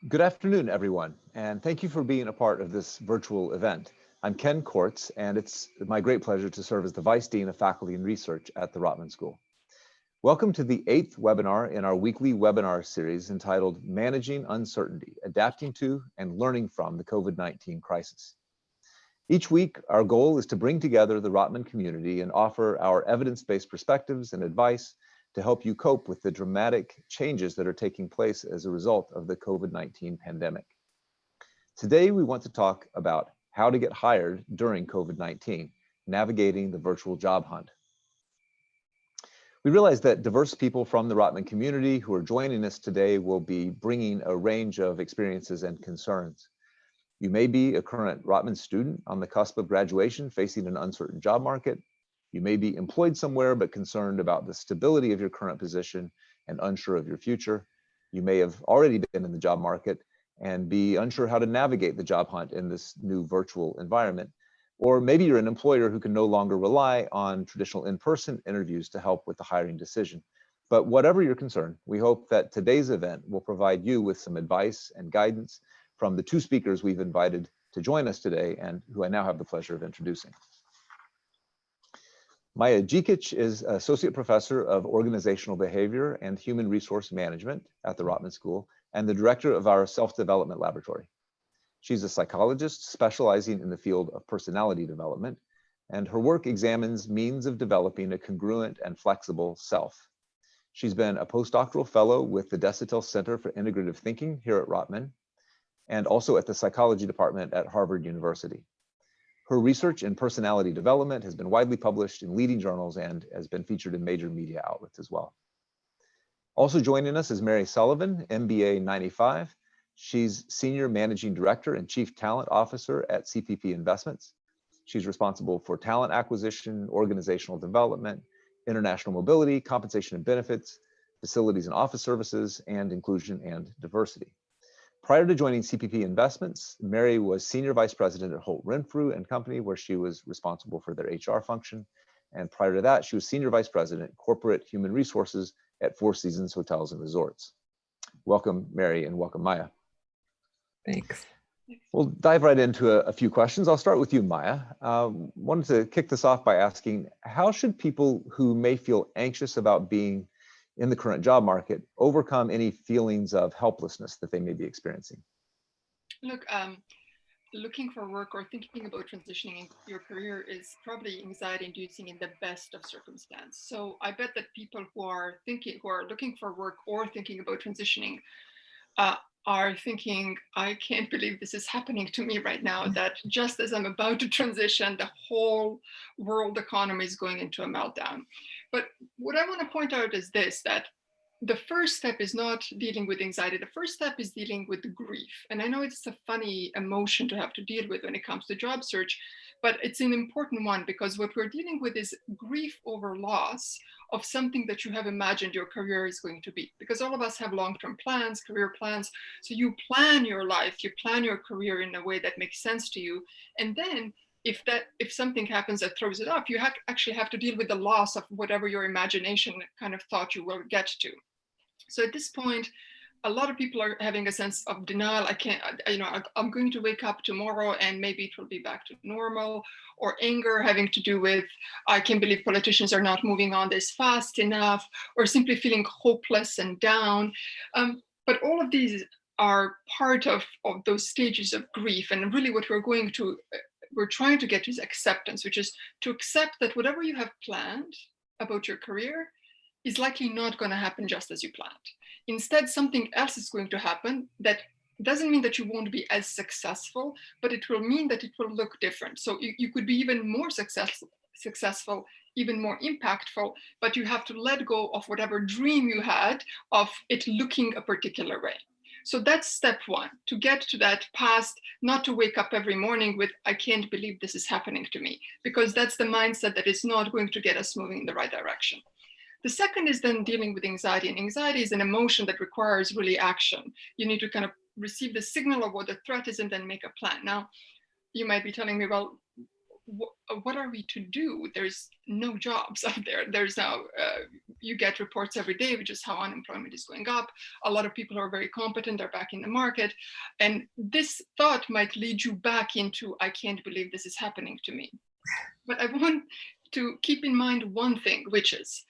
Good afternoon, everyone, and thank you for being a part of this virtual event. I'm Ken Corts, and it's my great pleasure to serve as the Vice Dean of Faculty and Research at the Rotman School. Welcome to the 8th webinar in our weekly webinar series entitled Managing Uncertainty, Adapting to and Learning from the COVID-19 Crisis. Each week, our goal is to bring together the Rotman community and offer our evidence-based perspectives and advice to help you cope with the dramatic changes that are taking place as a result of the COVID-19 pandemic. Today, we want to talk about how to get hired during COVID-19, navigating the virtual job hunt. We realize that diverse people from the Rotman community who are joining us today will be bringing a range of experiences and concerns. You may be a current Rotman student on the cusp of graduation facing an uncertain job market. You may be employed somewhere but concerned about the stability of your current position and unsure of your future. You may have already been in the job market and be unsure how to navigate the job hunt in this new virtual environment. Or maybe you're an employer who can no longer rely on traditional in-person interviews to help with the hiring decision. But whatever your concern, we hope that today's event will provide you with some advice and guidance from the two speakers we've invited to join us today and who I now have the pleasure of introducing. Maja Djikic is Associate Professor of Organizational Behavior and Human Resource Management at the Rotman School and the Director of our Self-Development Laboratory. She's a psychologist specializing in the field of personality development, and her work examines means of developing a congruent and flexible self. She's been a postdoctoral fellow with the Desautels Center for Integrative Thinking here at Rotman, and also at the Psychology Department at Harvard University. Her research in personality development has been widely published in leading journals and has been featured in major media outlets as well. Also joining us is Mary Sullivan, MBA 95. She's Senior Managing Director and Chief Talent Officer at CPP Investments. She's responsible for talent acquisition, organizational development, international mobility, compensation and benefits, facilities and office services, and inclusion and diversity. Prior to joining CPP Investments, Mary was Senior Vice President at Holt Renfrew and Company, where she was responsible for their HR function. And prior to that, she was Senior Vice President, Corporate Human Resources at Four Seasons Hotels and Resorts. Welcome, Mary, and welcome, Maja. Thanks. We'll dive right into a few questions. I'll start with you, Maja. Wanted to kick this off by asking, how should people who may feel anxious about being in the current job market overcome any feelings of helplessness that they may be experiencing? Look, looking for work or thinking about transitioning in your career is probably anxiety inducing in the best of circumstance. So I bet that people who are looking for work or thinking about transitioning are thinking, I can't believe this is happening to me right now, that just as I'm about to transition, the whole world economy is going into a meltdown. But what I want to point out is this, that the first step is not dealing with anxiety. The first step is dealing with grief. And I know it's a funny emotion to have to deal with when it comes to job search, but it's an important one because what we're dealing with is grief over loss of something that you have imagined your career is going to be. Because all of us have long-term plans, career plans. So you plan your life, you plan your career in a way that makes sense to you. And then if something happens that throws it off, you actually have to deal with the loss of whatever your imagination kind of thought you will get to. So at this point, a lot of people are having a sense of denial. I'm going to wake up tomorrow and maybe it will be back to normal, or anger having to do with, I can't believe politicians are not moving on this fast enough, or simply feeling hopeless and down. But all of these are part of those stages of grief. And really what we're trying to get to is acceptance, which is to accept that whatever you have planned about your career is likely not going to happen just as you planned. Instead, something else is going to happen that doesn't mean that you won't be as successful, but it will mean that it will look different. So you could be even more successful, even more impactful, but you have to let go of whatever dream you had of it looking a particular way. So that's step one, to get to that past, not to wake up every morning with, I can't believe this is happening to me, because that's the mindset that is not going to get us moving in the right direction. The second is then dealing with anxiety. And anxiety is an emotion that requires really action. You need to kind of receive the signal of what the threat is and then make a plan. Now, you might be telling me, well, what are we to do? There's no jobs out there. There's now, you get reports every day, which is how unemployment is going up. A lot of people who are very competent are back in the market. And this thought might lead you back into, I can't believe this is happening to me. But I want to keep in mind one thing, which is,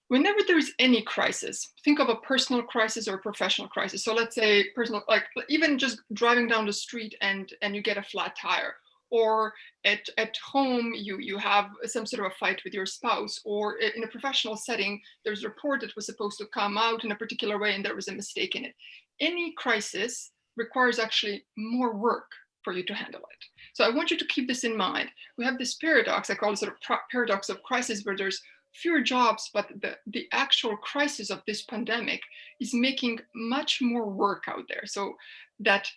whenever there's any crisis, think of a personal crisis or a professional crisis. So let's say personal, like even just driving down the street and you get a flat tire, or at home you have some sort of a fight with your spouse, or in a professional setting, there's a report that was supposed to come out in a particular way and there was a mistake in it. Any crisis requires actually more work for you to handle it. So I want you to keep this in mind. We have this paradox, I call it sort of paradox of crisis, where there's fewer jobs, but the actual crisis of this pandemic is making much more work out there. So that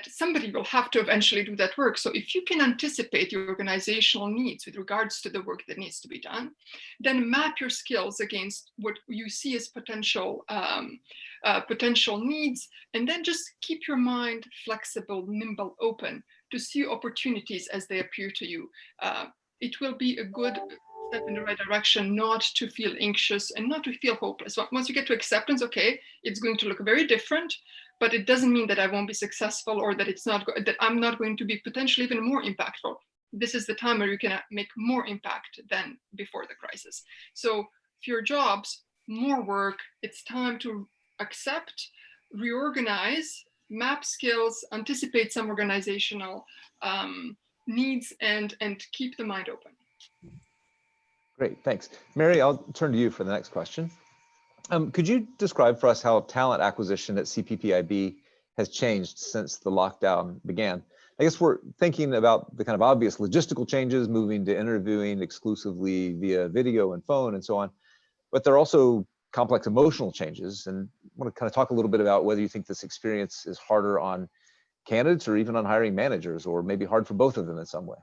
somebody will have to eventually do that work. So if you can anticipate your organizational needs with regards to the work that needs to be done, then map your skills against what you see as potential needs, and then just keep your mind flexible, nimble, open to see opportunities as they appear to you. It will be a good step in the right direction, not to feel anxious and not to feel hopeless. Once you get to acceptance, okay, it's going to look very different, but it doesn't mean that I won't be successful, or that that I'm not going to be potentially even more impactful. This is the time where you can make more impact than before the crisis. So fewer jobs, more work. It's time to accept, reorganize, map skills, anticipate some organizational needs, and keep the mind open. Great, thanks. Mary, I'll turn to you for the next question. Could you describe for us how talent acquisition at CPPIB has changed since the lockdown began? I guess we're thinking about the kind of obvious logistical changes, moving to interviewing exclusively via video and phone and so on, but there are also complex emotional changes, and I want to kind of talk a little bit about whether you think this experience is harder on candidates or even on hiring managers, or maybe hard for both of them in some way.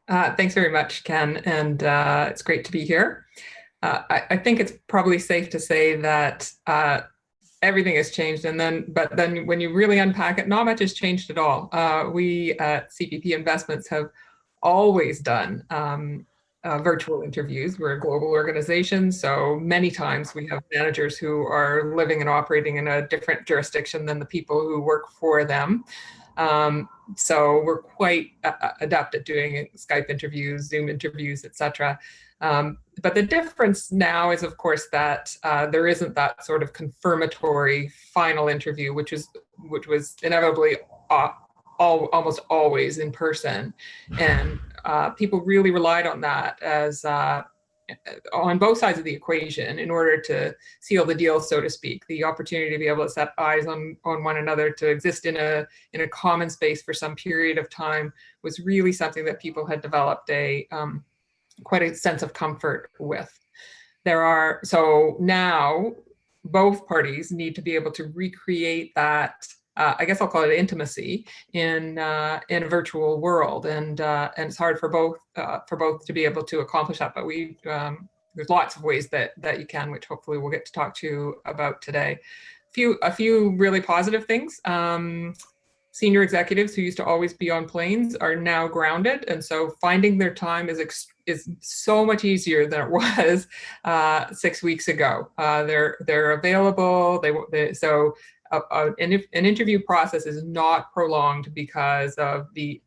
Thanks very much, Ken, and it's great to be here. I think it's probably safe to say that everything has changed, but then when you really unpack it, not much has changed at all. We at CPP Investments have always done virtual interviews. We're a global organization, so many times we have managers who are living and operating in a different jurisdiction than the people who work for them. So we're quite adept at doing Skype interviews, Zoom interviews, etc. But the difference now is, of course, that there isn't that sort of confirmatory final interview, which was inevitably almost always in person, and people really relied on that as on both sides of the equation in order to seal the deal, so to speak. The opportunity to be able to set eyes on one another, to exist in a common space for some period of time, was really something that people had developed quite a sense of comfort with. So now both parties need to be able to recreate that, I guess I'll call it intimacy, in a virtual world, and it's hard for both to be able to accomplish that. But there's lots of ways that you can, which hopefully we'll get to talk to you about today. A few really positive things. Senior executives who used to always be on planes are now grounded, and so finding their time is so much easier than it was 6 weeks ago. They're available. So an interview process is not prolonged because of the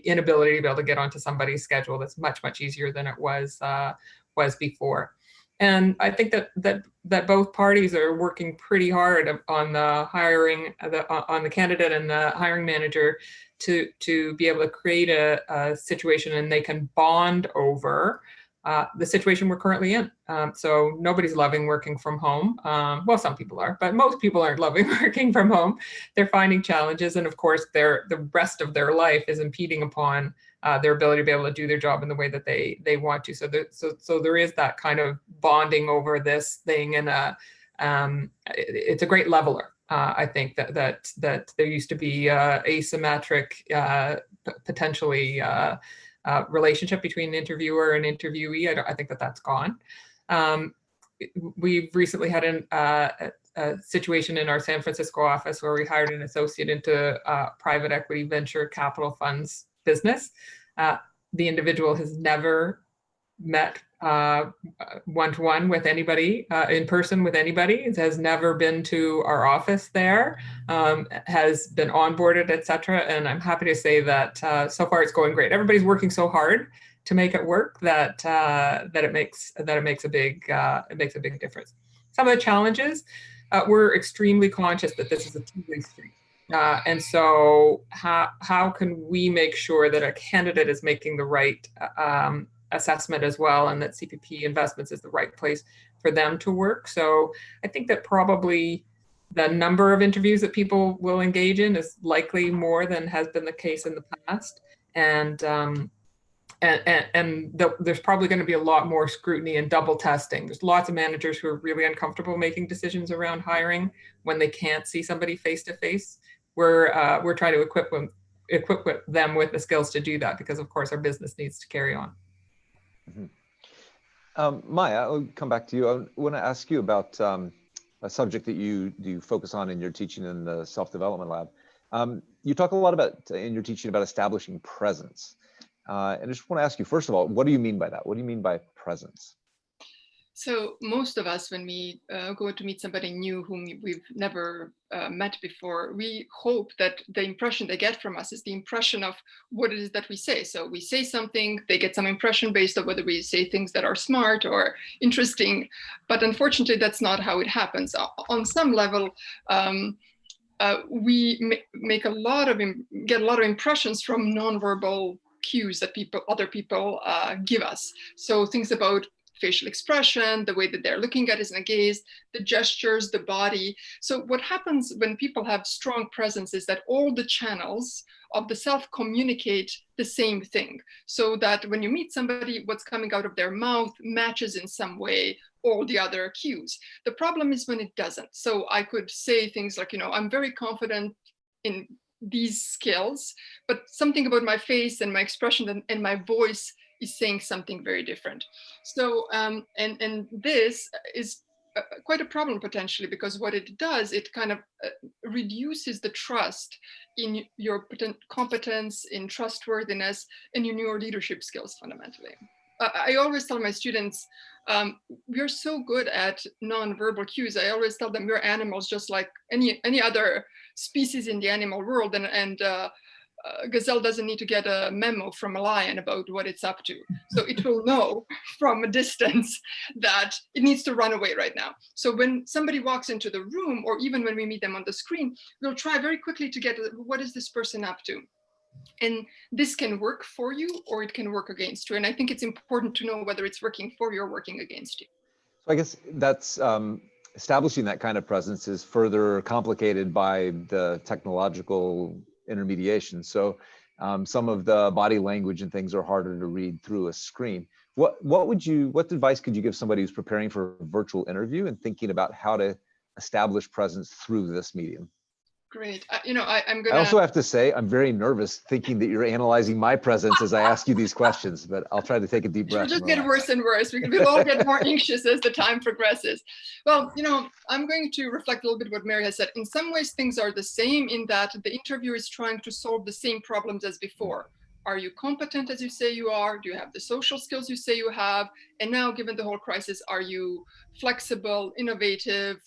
inability to be able to get onto somebody's schedule. That's much easier than it was before. And I think that both parties are working pretty hard on the hiring, on the candidate and the hiring manager to be able to create a situation, and they can bond over the situation we're currently in. So nobody's loving working from home. Well, some people are, but most people aren't loving working from home. They're finding challenges, and of course, the rest of their life is impeding upon their ability to be able to do their job in the way that they want to. So there is that kind of bonding over this thing, and it's a great leveler. I think that there used to be asymmetric, potentially relationship between an interviewer and interviewee. I think that's gone. We've recently had a situation in our San Francisco office where we hired an associate into private equity venture capital funds business. the individual has never met one-to-one with anybody, in person with anybody. It has never been to our office there, has been onboarded, etc. And I'm happy to say that so far it's going great. Everybody's working so hard to make it work that it makes a big difference. Some of the challenges, we're extremely conscious that this is a two-way street. And so how can we make sure that a candidate is making the right assessment as well, and that CPP Investments is the right place for them to work? So I think that probably the number of interviews that people will engage in is likely more than has been the case in the past. And there's probably going to be a lot more scrutiny and double testing. There's lots of managers who are really uncomfortable making decisions around hiring when they can't see somebody face to face. We're trying to equip them with the skills to do that, because of course our business needs to carry on. Mm-hmm. Maja, I'll come back to you. I want to ask you about a subject that you focus on in your teaching in the self-development lab. You talk a lot about in your teaching about establishing presence. And I just want to ask you, first of all, what do you mean by that? What do you mean by presence? So most of us, when we go to meet somebody new whom we've never met before, we hope that the impression they get from us is the impression of what it is that we say. So we say something, they get some impression based on whether we say things that are smart or interesting. But unfortunately, that's not how it happens. On some level, we get a lot of impressions from nonverbal cues that other people give us. So things about facial expression, the way that they're looking at us in a gaze, the gestures, the body. So what happens when people have strong presence is that all the channels of the self communicate the same thing. So that when you meet somebody, what's coming out of their mouth matches in some way all the other cues. The problem is when it doesn't. So I could say things like, I'm very confident in these skills, but something about my face and my expression and my voice is saying something very different. So, and this is quite a problem potentially, because what it does, it kind of reduces the trust in your competence, in trustworthiness, and in your leadership skills fundamentally. I always tell my students, we're so good at nonverbal cues. I always tell them we're animals just like any other species in the animal world, and gazelle doesn't need to get a memo from a lion about what it's up to. So it will know from a distance that it needs to run away right now. So when somebody walks into the room, or even when we meet them on the screen, we'll try very quickly to get what is this person up to. And this can work for you or it can work against you. And I think it's important to know whether it's working for you or working against you. So I guess that's establishing that kind of presence is further complicated by the technological intermediation. So some of the body language and things are harder to read through a screen. What advice could you give somebody who's preparing for a virtual interview and thinking about how to establish presence through this medium? Great. I'm gonna. I also have to say, I'm very nervous thinking that you're analyzing my presence as I ask you these questions, but I'll try to take a deep breath. It'll just get worse and worse. We'll all get more anxious as the time progresses. Well, I'm going to reflect a little bit what Mary has said. In some ways, things are the same in that the interviewer is trying to solve the same problems as before. Are you competent as you say you are? Do you have the social skills you say you have? And now, given the whole crisis, are you flexible, innovative,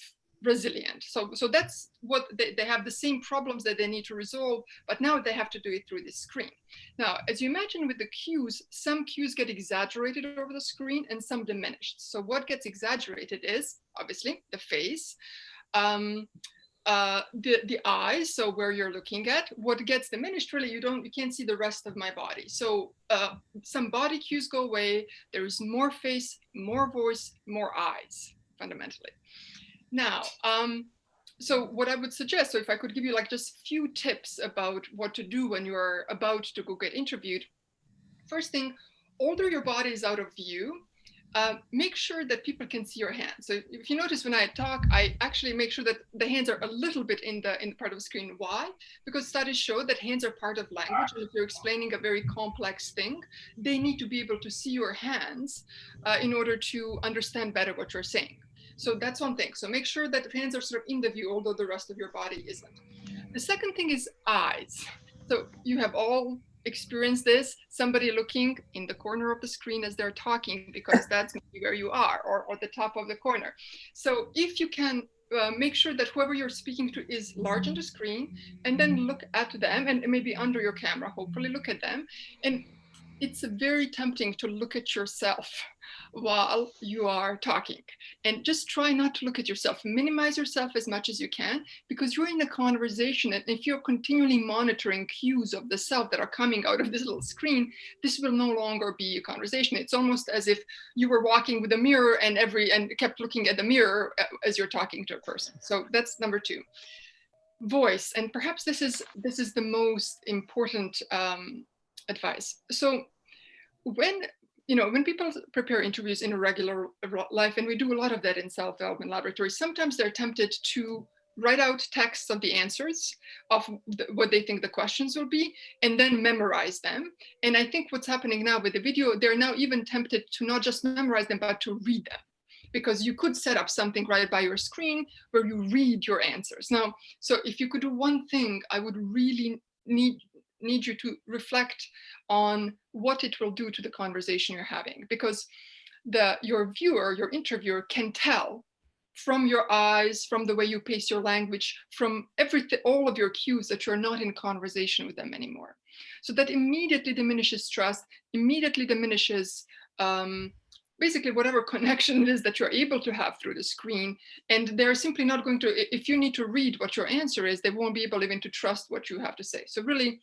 resilient? So that's what they have, the same problems that they need to resolve, but now they have to do it through the screen. Now, as you imagine with the cues, some cues get exaggerated over the screen and some diminished. So what gets exaggerated is obviously the face, the eyes, so where you're looking at. What gets diminished, really, you can't see the rest of my body. So some body cues go away. There is more face, more voice, more eyes, fundamentally. Now, so what I would suggest, so if I could give you like just a few tips about what to do when you're about to go get interviewed. First thing, although your body is out of view, make sure that people can see your hands. So if you notice when I talk, I actually make sure that the hands are a little bit in the part of the screen. Why? Because studies show that hands are part of language. And if you're explaining a very complex thing, they need to be able to see your hands in order to understand better what you're saying. So that's one thing. So make sure that the hands are sort of in the view, although the rest of your body isn't. The second thing is eyes. So you have all experience this, somebody looking in the corner of the screen as they're talking, because that's maybe where you are, or the top of the corner. So if you can make sure that whoever you're speaking to is large on the screen, and then look at them, and maybe under your camera, hopefully look at them. And it's very tempting to look at yourself while you are talking, and just try not to look at yourself. Minimize yourself as much as you can, because you're in a conversation, and if you're continually monitoring cues of the self that are coming out of this little screen, this will no longer be a conversation. It's almost as if you were walking with a mirror and kept looking at the mirror as you're talking to a person. So that's number two. Voice, and perhaps this is the most important advice. So when people prepare interviews in a regular life, and we do a lot of that in self-development laboratories, sometimes they're tempted to write out texts of the answers of what they think the questions will be, and then memorize them. And I think what's happening now with the video, they're now even tempted to not just memorize them, but to read them, because you could set up something right by your screen where you read your answers. Now, so if you could do one thing, I would really need you to reflect on what it will do to the conversation you're having, because your viewer, your interviewer, can tell from your eyes, from the way you pace your language, from everything, all of your cues, that you're not in conversation with them anymore. So that immediately diminishes trust, immediately diminishes basically whatever connection it is that you're able to have through the screen. And they're simply not going to, if you need to read what your answer is, they won't be able even to trust what you have to say. So really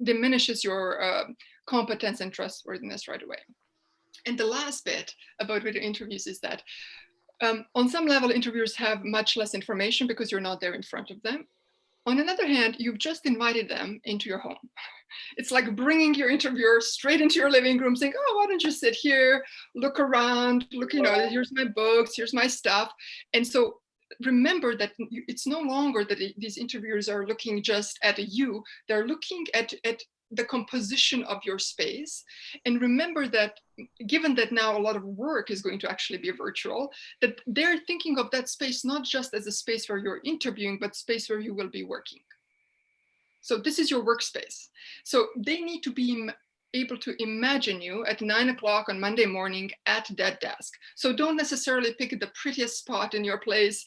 diminishes your competence and trustworthiness right away. And the last bit about video interviews is that on some level, interviewers have much less information because you're not there in front of them. On another hand, you've just invited them into your home. It's like bringing your interviewer straight into your living room, saying, oh, why don't you sit here, look around, look, here's my books, here's my stuff. And so remember that it's no longer that these interviewers are looking just at you, they're looking at the composition of your space. And remember that given that now a lot of work is going to actually be virtual, that they're thinking of that space not just as a space where you're interviewing, but space where you will be working. So this is your workspace. So they need to be able to imagine you at 9 o'clock on Monday morning at that desk. So don't necessarily pick the prettiest spot in your place.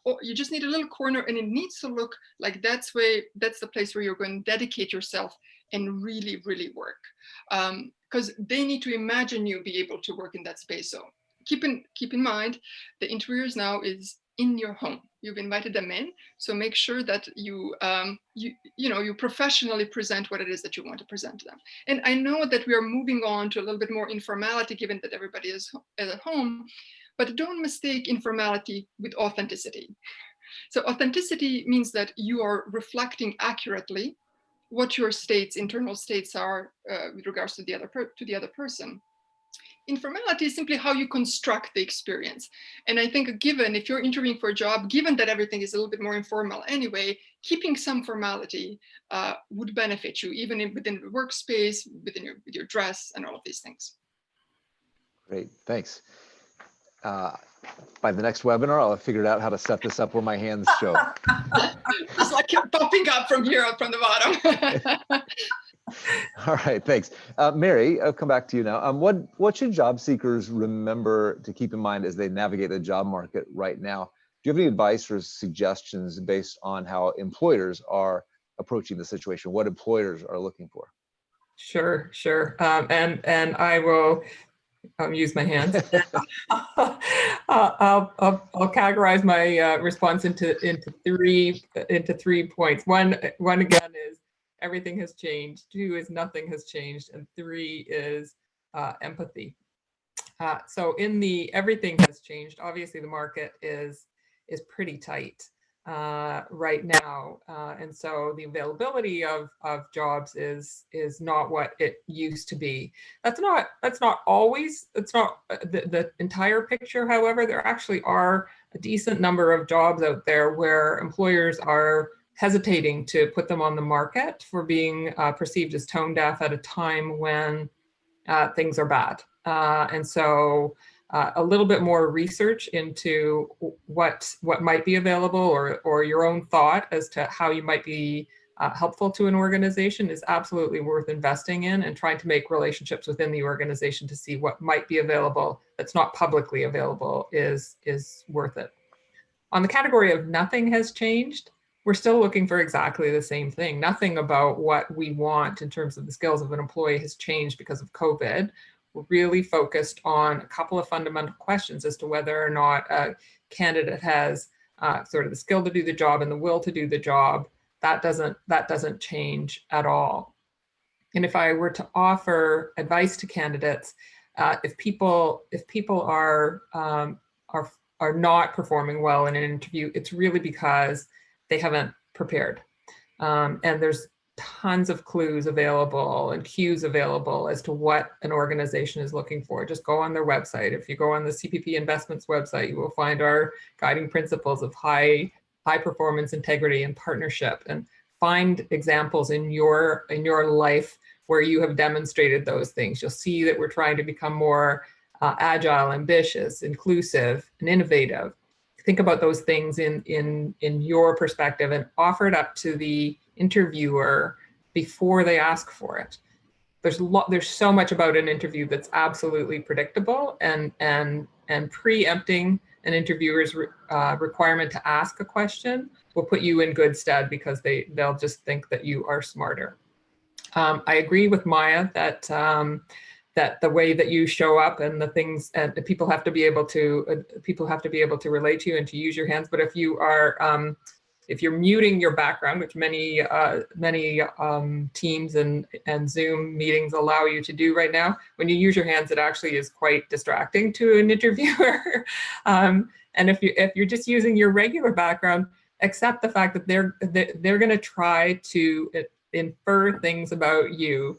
Or you just need a little corner, and it needs to look like that's the place where you're going to dedicate yourself and really, really work. Because they need to imagine you be able to work in that space. So keep in mind, the interviewers now is in your home. You've invited them in, so make sure that you professionally present what it is that you want to present to them. And I know that we are moving on to a little bit more informality, given that everybody is at home, but don't mistake informality with authenticity. So authenticity means that you are reflecting accurately what your internal states are with regards to the other person. Informality is simply how you construct the experience. And I think if you're interviewing for a job, given that everything is a little bit more informal anyway, keeping some formality would benefit you, even within the workspace, with your dress and all of these things. Great, thanks. By the next webinar, I'll have figured out how to set this up where my hands show. It's like you're popping up from here, up from the bottom. All right, thanks. Mary, I'll come back to you now. What should job seekers remember to keep in mind as they navigate the job market right now? Do you have any advice or suggestions based on how employers are approaching the situation, what employers are looking for? Sure. And I will use my hands. I'll categorize my response into three points. One again is everything has changed. 2 is nothing has changed, and 3 is empathy. So in the everything has changed, obviously the market is pretty tight right now, and so the availability of jobs is not what it used to be. That's not always, it's not the entire picture. However, there actually are a decent number of jobs out there where employers are hesitating to put them on the market for being perceived as tone deaf at a time when things are bad. And so a little bit more research into what might be available, or your own thought as to how you might be helpful to an organization is absolutely worth investing in, and trying to make relationships within the organization to see what might be available that's not publicly available is worth it. On the category of nothing has changed, we're still looking for exactly the same thing. Nothing about what we want in terms of the skills of an employee has changed because of COVID. We're really focused on a couple of fundamental questions as to whether or not a candidate has sort of the skill to do the job and the will to do the job. That doesn't change at all. And if I were to offer advice to candidates, if people are not performing well in an interview, it's really because they haven't prepared. And there's tons of clues available and cues available as to what an organization is looking for. Just go on their website. If you go on the CPP Investments website, you will find our guiding principles of high performance, integrity, and partnership, and find examples in your life where you have demonstrated those things. You'll see that we're trying to become more agile, ambitious, inclusive, and innovative. Think about those things in your perspective and offer it up to the interviewer before they ask for it. There's so much about an interview that's absolutely predictable, and preempting an interviewer's requirement to ask a question will put you in good stead, because they'll just think that you are smarter. I agree with Maja that that the way that you show up and the things, and people have to be able to relate to you and to use your hands. But if you are if you're muting your background, which many Teams and Zoom meetings allow you to do right now, when you use your hands, it actually is quite distracting to an interviewer. And if you're just using your regular background, accept the fact that they're going to try to infer things about you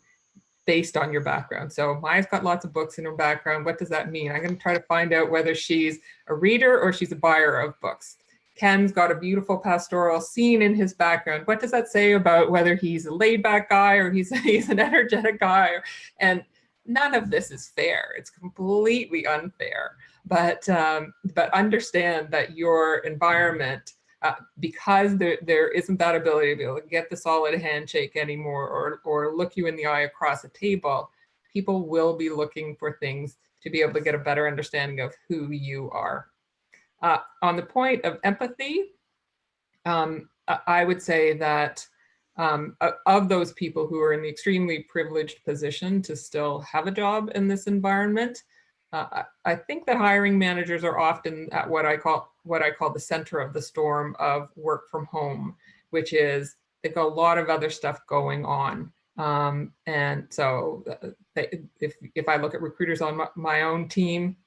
based on your background. So Maya's got lots of books in her background. What does that mean? I'm going to try to find out whether she's a reader or she's a buyer of books. Ken's got a beautiful pastoral scene in his background. What does that say about whether he's a laid back guy or he's an energetic guy? And none of this is fair. It's completely unfair. But understand that your environment, because there isn't that ability to be able to get the solid handshake anymore, or look you in the eye across a table, people will be looking for things to be able to get a better understanding of who you are. On the point of empathy, I would say that of those people who are in the extremely privileged position to still have a job in this environment, I think that hiring managers are often at what I call the center of the storm of work from home, which is they've got a lot of other stuff going on. And so if I look at recruiters on my own team,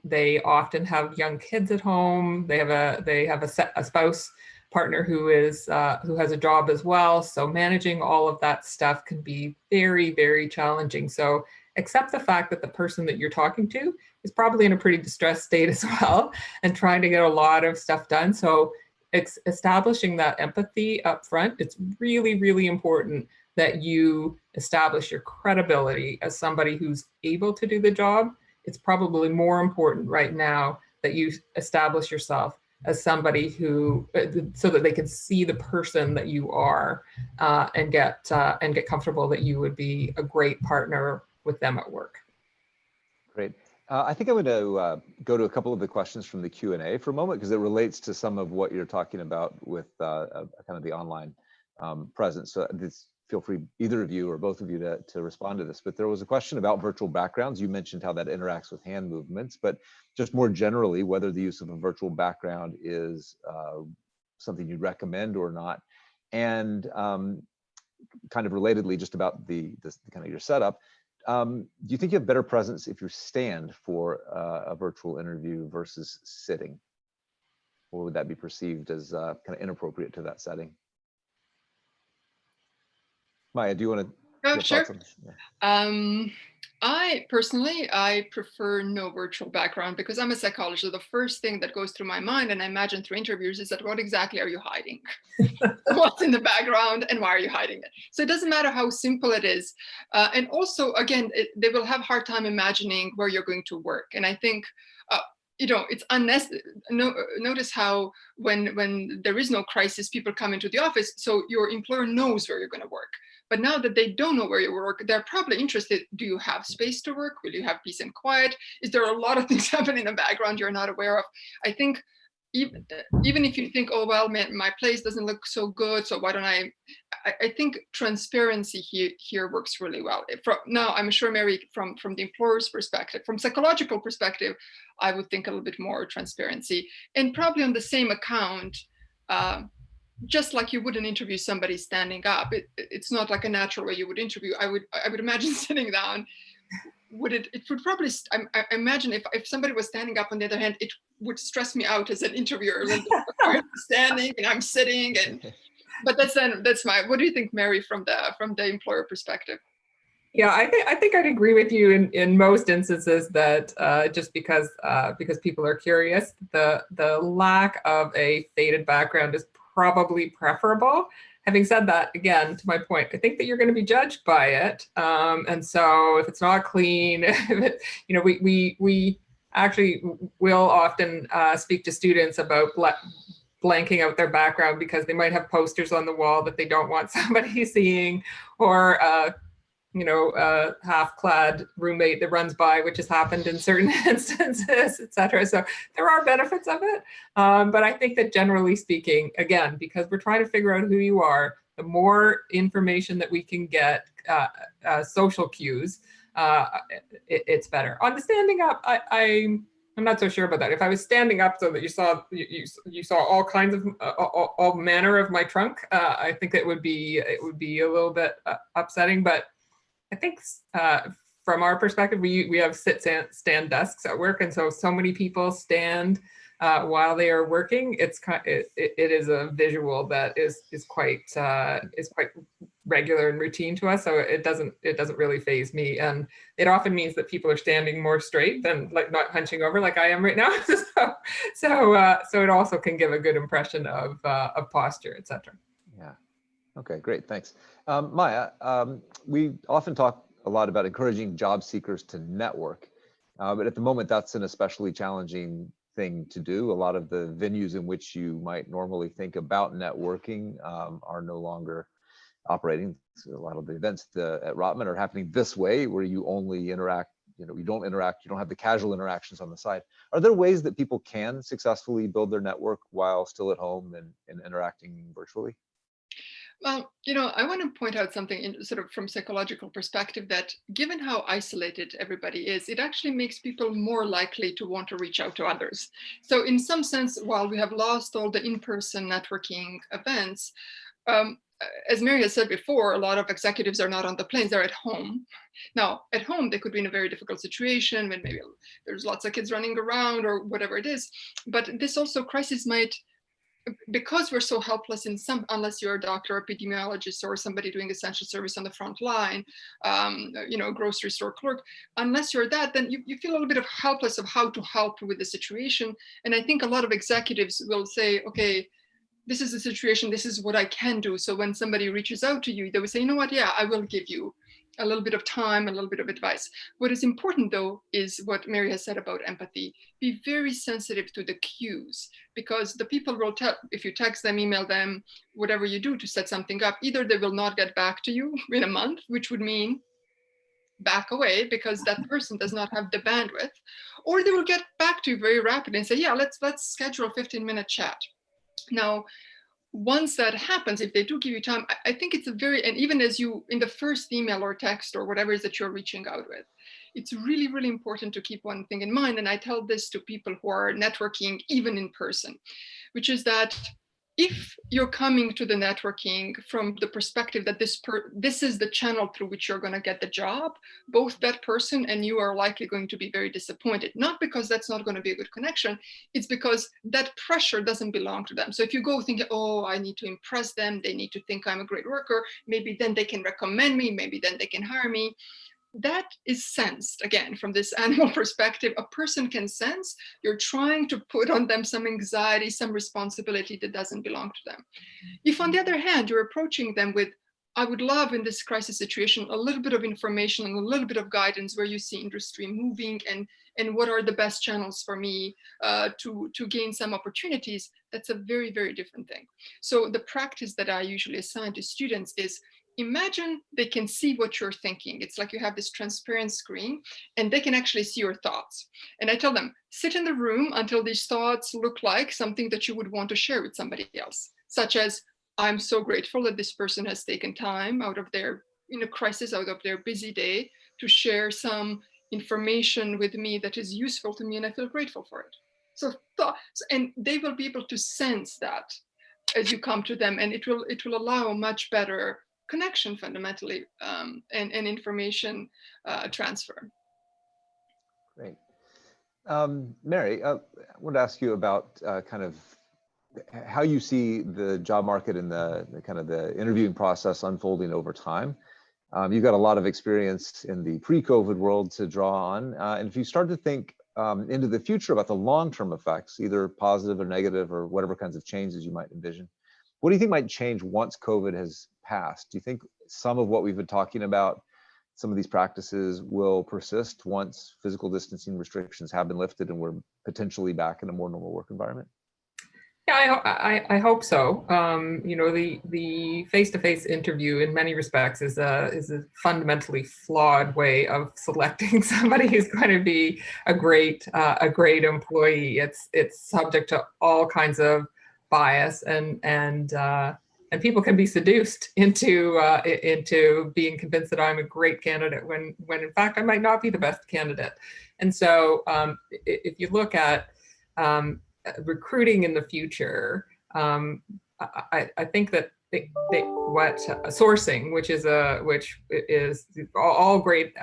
they often have young kids at home. They have a spouse partner who has a job as well. So managing all of that stuff can be very, very challenging. So accept the fact that the person that you're talking to is probably in a pretty distressed state as well, and trying to get a lot of stuff done. So establishing that empathy up front, it's really, really important that you establish your credibility as somebody who's able to do the job. It's probably more important right now that you establish yourself as somebody who, so that they can see the person that you are, and get comfortable that you would be a great partner with them at work. Great. I think I'm going to go to a couple of the questions from the Q&A for a moment, because it relates to some of what you're talking about with kind of the online presence. So feel free, either of you or both of you, to respond to this. But there was a question about virtual backgrounds. You mentioned how that interacts with hand movements, but just more generally, whether the use of a virtual background is something you'd recommend or not. And kind of relatedly, just about the kind of your setup, do you think you have better presence if you stand for a virtual interview versus sitting? Or would that be perceived as kind of inappropriate to that setting? Maja, do you want to? Sure. Yeah. I personally prefer no virtual background, because I'm a psychologist. So the first thing that goes through my mind, and I imagine through interviews, is that what exactly are you hiding? What's in the background, and why are you hiding it? So it doesn't matter how simple it is. And also, again, they will have a hard time imagining where you're going to work. And I think it's unnecessary. Notice how when there is no crisis, people come into the office, so your employer knows where you're going to work. But now that they don't know where you work, they're probably interested. Do you have space to work? Will you have peace and quiet? Is there a lot of things happening in the background you're not aware of? I think even if you think, oh, well, my place doesn't look so good, so why don't I think transparency here works really well. Now, I'm sure, Mary, from the employer's perspective, from psychological perspective, I would think a little bit more transparency, and probably on the same account, just like you wouldn't interview somebody standing up. It's not like a natural way you would interview. I would imagine sitting down. It would probably, I imagine if somebody was standing up, on the other hand, it would stress me out as an interviewer. I'm standing and I'm sitting, but that's my, what do you think, Mary, from the employer perspective? Yeah, I think I'd agree with you in most instances that just because people are curious, the lack of a faded background is probably preferable. Having said that, again, to my point, I think that you're going to be judged by it, and so if it's not clean, we actually will often speak to students about blanking out their background because they might have posters on the wall that they don't want somebody seeing, or half-clad roommate that runs by, which has happened in certain instances, et cetera. So there are benefits of it. But I think that generally speaking, again, because we're trying to figure out who you are, the more information that we can get, social cues, it's better. On the standing up, I'm not so sure about that. If I was standing up so that you saw all kinds of all manner of my trunk, I think it would be a little bit upsetting. But I think from our perspective, we have stand desks at work, and so many people stand while they are working. It is a visual that is quite regular and routine to us, so it doesn't really faze me, and it often means that people are standing more straight than like not hunching over like I am right now. so it also can give a good impression of posture, etc. Yeah. Okay, great, thanks. Maja, we often talk a lot about encouraging job seekers to network, but at the moment that's an especially challenging thing to do. A lot of the venues in which you might normally think about networking are no longer operating. So a lot of the events at Rotman are happening this way, where you only interact, you don't have the casual interactions on the side. Are there ways that people can successfully build their network while still at home and interacting virtually? Well, I want to point out something in sort of from psychological perspective, that given how isolated everybody is, it actually makes people more likely to want to reach out to others. So in some sense, while we have lost all the in-person networking events, as Mary has said before, a lot of executives are not on the planes, they're at home. Now, at home, they could be in a very difficult situation when maybe there's lots of kids running around or whatever it is. But this also crisis might, because we're so helpless unless you're a doctor, epidemiologist, or somebody doing essential service on the front line, grocery store clerk, unless you're that, then you feel a little bit of helpless of how to help with the situation. And I think a lot of executives will say, okay, this is the situation, this is what I can do. So when somebody reaches out to you, they will say, you know what, yeah, I will give you a little bit of time, a little bit of advice. What is important, though, is what Mary has said about empathy. Be very sensitive to the cues, because the people will tell, if you text them, email them, whatever you do to set something up, either they will not get back to you in a month, which would mean back away because that person does not have the bandwidth, or they will get back to you very rapidly and say, yeah, let's schedule a 15-minute chat. Now, once that happens, if they do give you time, I think it's and even as you, in the first email or text or whatever it is that you're reaching out with, it's really, really important to keep one thing in mind. And I tell this to people who are networking even in person, which is that if you're coming to the networking from the perspective that this is the channel through which you're going to get the job, both that person and you are likely going to be very disappointed. Not because that's not going to be a good connection, it's because that pressure doesn't belong to them. So if you go thinking, oh, I need to impress them, they need to think I'm a great worker, maybe then they can recommend me, maybe then they can hire me. That is sensed, again, from this animal perspective. A person can sense you're trying to put on them some anxiety, some responsibility that doesn't belong to them. If, on the other hand, you're approaching them with, I would love in this crisis situation a little bit of information and a little bit of guidance where you see industry moving and what are the best channels for me to gain some opportunities. That's a very, very different thing. So the practice that I usually assign to students is, imagine they can see what you're thinking. It's like you have this transparent screen and they can actually see your thoughts. And I tell them, sit in the room until these thoughts look like something that you would want to share with somebody else, such as, I'm so grateful that this person has taken time out of their crisis, out of their busy day, to share some information with me that is useful to me, and I feel grateful for it. So thoughts, and they will be able to sense that as you come to them, and it will allow a much better connection fundamentally, and information transfer. Great. Mary, I want to ask you about kind of how you see the job market and the kind of the interviewing process unfolding over time. You've got a lot of experience in the pre-COVID world to draw on. And if you start to think into the future about the long-term effects, either positive or negative or whatever kinds of changes you might envision, what do you think might change once COVID has passed? Do you think some of what we've been talking about, some of these practices will persist once physical distancing restrictions have been lifted and we're potentially back in a more normal work environment? Yeah, I hope so. The face-to-face interview in many respects is a fundamentally flawed way of selecting somebody who's going to be a great employee. It's subject to all kinds of bias and people can be seduced into being convinced that I'm a great candidate when in fact I might not be the best candidate. And so if you look at recruiting in the future, I think that sourcing, which is all great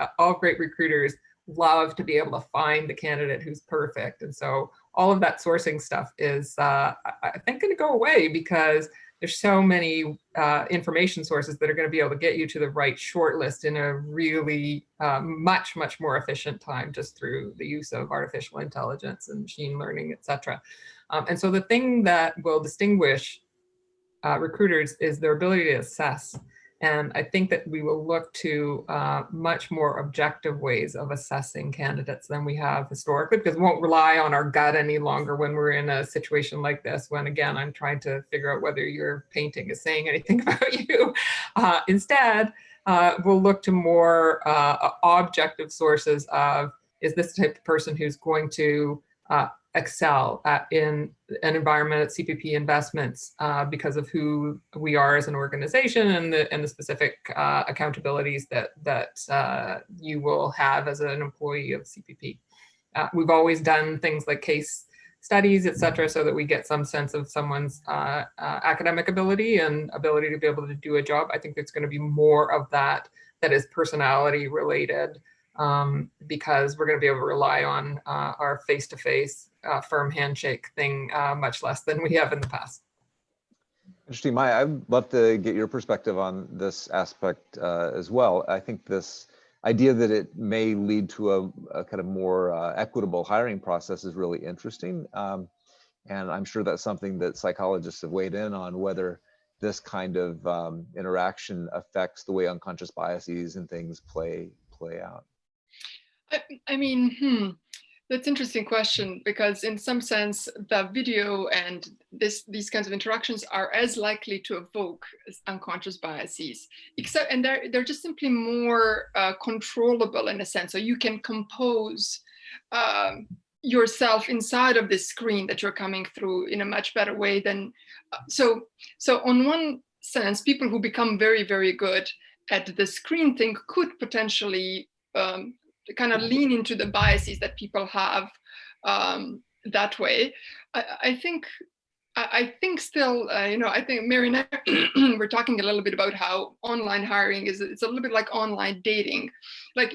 recruiters love to be able to find the candidate who's perfect, and so all of that sourcing stuff is I think going to go away because there's so many information sources that are going to be able to get you to the right shortlist in a really much more efficient time, just through the use of artificial intelligence and machine learning, et cetera. And so the thing that will distinguish recruiters is their ability to assess. And I think that we will look to much more objective ways of assessing candidates than we have historically, because we won't rely on our gut any longer when we're in a situation like this, when again, I'm trying to figure out whether your painting is saying anything about you. Instead, we'll look to more objective sources of, is this the type of person who's going to excel in an environment at CPP Investments because of who we are as an organization and the specific accountabilities that you will have as an employee of CPP. We've always done things like case studies, et cetera, so that we get some sense of someone's academic ability and ability to be able to do a job. I think there's going to be more of that is personality related, because we're going to be able to rely on our face-to-face firm handshake thing much less than we have in the past. Interesting, Maja. I'd love to get your perspective on this aspect as well. I think this idea that it may lead to a kind of more equitable hiring process is really interesting. And I'm sure that's something that psychologists have weighed in on, whether this kind of interaction affects the way unconscious biases and things play out. I mean, that's an interesting question, because in some sense, the video and these kinds of interactions are as likely to evoke unconscious biases, and they're just simply more controllable in a sense. So you can compose yourself inside of this screen that you're coming through in a much better way than. So on one sense, people who become very, very good at the screen thing could potentially kind of lean into the biases that people have that way. I think still, I think Mary and I we're talking a little bit about how online hiring it's a little bit like online dating. Like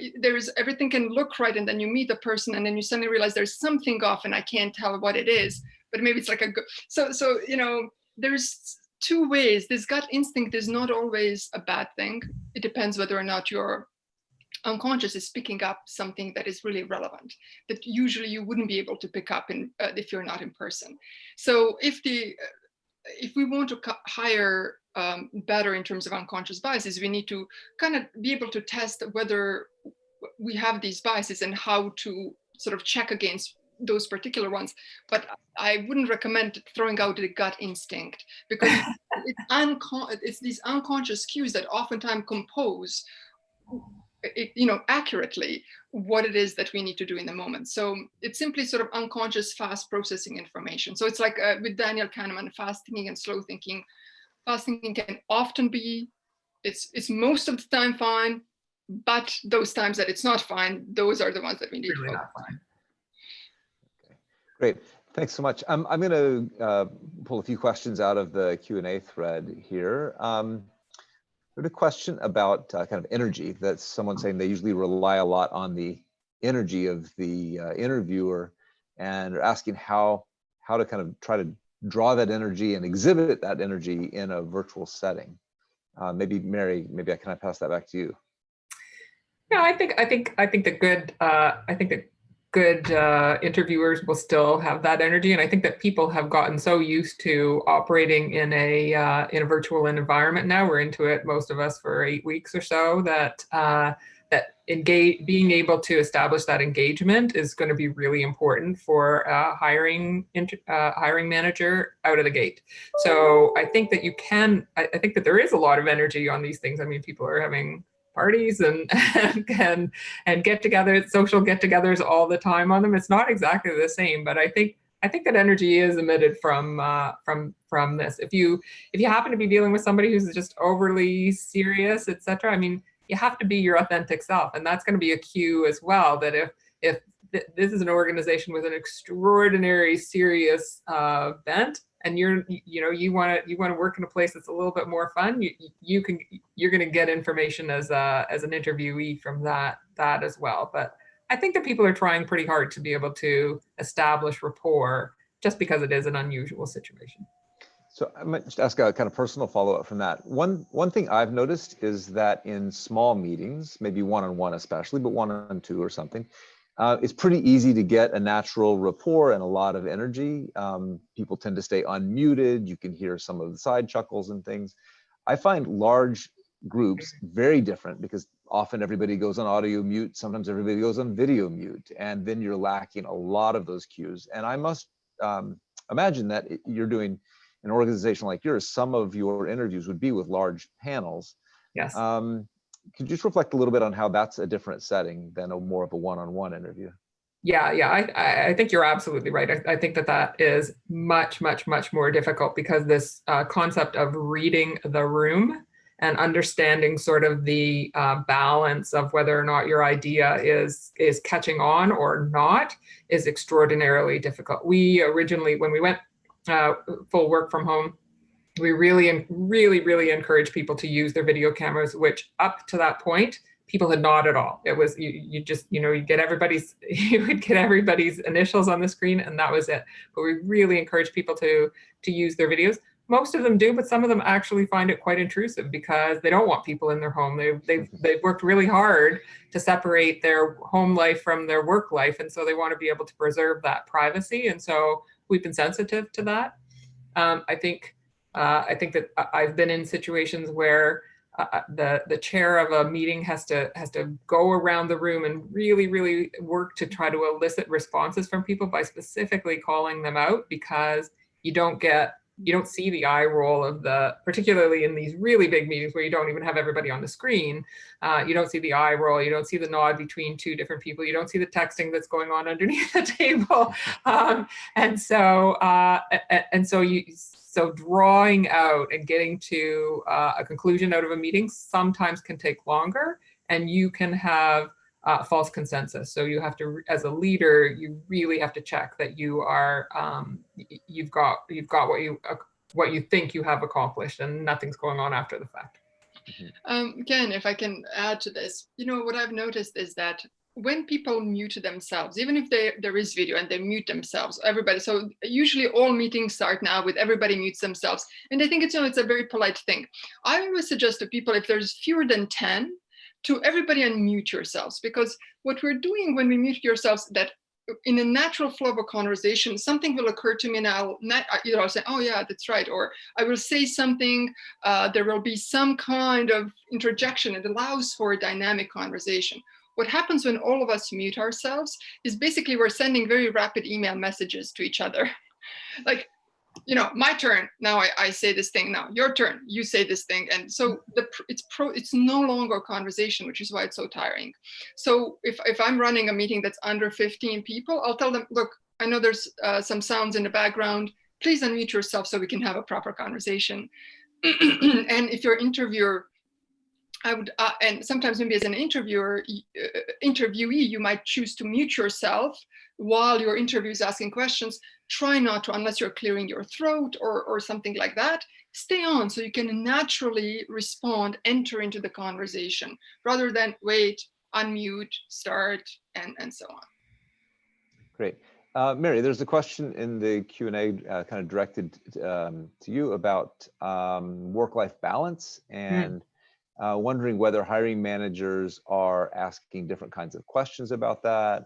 everything can look right, and then you meet the person, and then you suddenly realize there's something off, and I can't tell what it is, but maybe it's like so there's two ways. This gut instinct is not always a bad thing. It depends whether or not your unconscious is picking up something that is really relevant, that usually you wouldn't be able to pick up if you're not in person. So if if we want to hire better in terms of unconscious biases, we need to kind of be able to test whether we have these biases and how to sort of check against those particular ones. But I wouldn't recommend throwing out the gut instinct, because it's these unconscious cues that oftentimes compose accurately what it is that we need to do in the moment. So it's simply sort of unconscious, fast processing information. So it's like with Daniel Kahneman, fast thinking and slow thinking. Fast thinking can often be, it's most of the time fine, but those times that it's not fine, those are the ones that we need to focus on. Okay, great. Thanks so much. I'm going to pull a few questions out of the Q&A thread here. There's a question about kind of energy. That's someone saying they usually rely a lot on the energy of the interviewer, and are asking how to kind of try to draw that energy and exhibit that energy in a virtual setting. Maybe Mary, can I pass that back to you? Yeah, I think that good interviewers will still have that energy, and I think that people have gotten so used to operating in a virtual environment now. We're into it, most of us, for 8 weeks or so. That being able to establish that engagement is going to be really important for a hiring manager out of the gate. So I think that I think that there is a lot of energy on these things. I mean, people are having parties and get-togethers, social get-togethers all the time on them. It's not exactly the same, but I think that energy is emitted from this. If you happen to be dealing with somebody who's just overly serious, etc., I mean, you have to be your authentic self, and that's going to be a cue as well. That if this is an organization with an extraordinary serious bent, and you want to work in a place that's a little bit more fun, you're going to get information as an interviewee from that as well. But I think that people are trying pretty hard to be able to establish rapport, just because it is an unusual situation. So I might just ask a kind of personal follow-up from that. One thing I've noticed is that in small meetings, maybe one-on-one especially, but one-on-two or something, it's pretty easy to get a natural rapport and a lot of energy. People tend to stay unmuted. You can hear some of the side chuckles and things. I find large groups very different, because often everybody goes on audio mute. Sometimes everybody goes on video mute, and then you're lacking a lot of those cues. And I must imagine that you're doing an organization like yours, some of your interviews would be with large panels. Yes. Could you just reflect a little bit on how that's a different setting than more of a one-on-one interview? Yeah, I think you're absolutely right. I think that is much more difficult, because this concept of reading the room and understanding sort of the balance of whether or not your idea is catching on or not is extraordinarily difficult. We originally, when we went full work from home, we really encourage people to use their video cameras, which up to that point, people had not at all. It was, you would get everybody's initials on the screen, and that was it. But we really encourage people to use their videos. Most of them do, but some of them actually find it quite intrusive, because they don't want people in their home. They've worked really hard to separate their home life from their work life, and so they want to be able to preserve that privacy. And so we've been sensitive to that. I think that I've been in situations where the chair of a meeting has to go around the room and really work to try to elicit responses from people by specifically calling them out, because you don't see the eye roll of particularly in these really big meetings where you don't even have everybody on the screen. You don't see the eye roll, you don't see the nod between two different people, you don't see the texting that's going on underneath the table. So drawing out and getting to a conclusion out of a meeting sometimes can take longer, and you can have false consensus. So you have to, as a leader, you really have to check that you are you've got what you think you have accomplished, and nothing's going on after the fact. Ken, if I can add to this, what I've noticed is that when people mute themselves, even if there is video and they mute themselves, everybody, so usually all meetings start now with everybody mutes themselves. And I think it's a very polite thing. I always suggest to people, if there's fewer than 10, to everybody unmute yourselves, because what we're doing when we mute yourselves, that in a natural flow of a conversation, something will occur to me and I'll say, oh yeah, that's right. Or I will say something, there will be some kind of interjection. It allows for a dynamic conversation. What happens when all of us mute ourselves is basically we're sending very rapid email messages to each other. Like, my turn, now I say this thing, now your turn, you say this thing. And so it's no longer a conversation, which is why it's so tiring. So if I'm running a meeting that's under 15 people, I'll tell them, look, I know there's some sounds in the background, please unmute yourself so we can have a proper conversation. And if your interviewer, I would, and sometimes maybe as an interviewee, you might choose to mute yourself while your interview is asking questions. Try not to, unless you're clearing your throat or something like that. Stay on so you can naturally respond, enter into the conversation, rather than wait, unmute, start, and so on. Great. Mary, there's a question in the Q&A kind of directed to you about work-life balance and wondering whether hiring managers are asking different kinds of questions about that.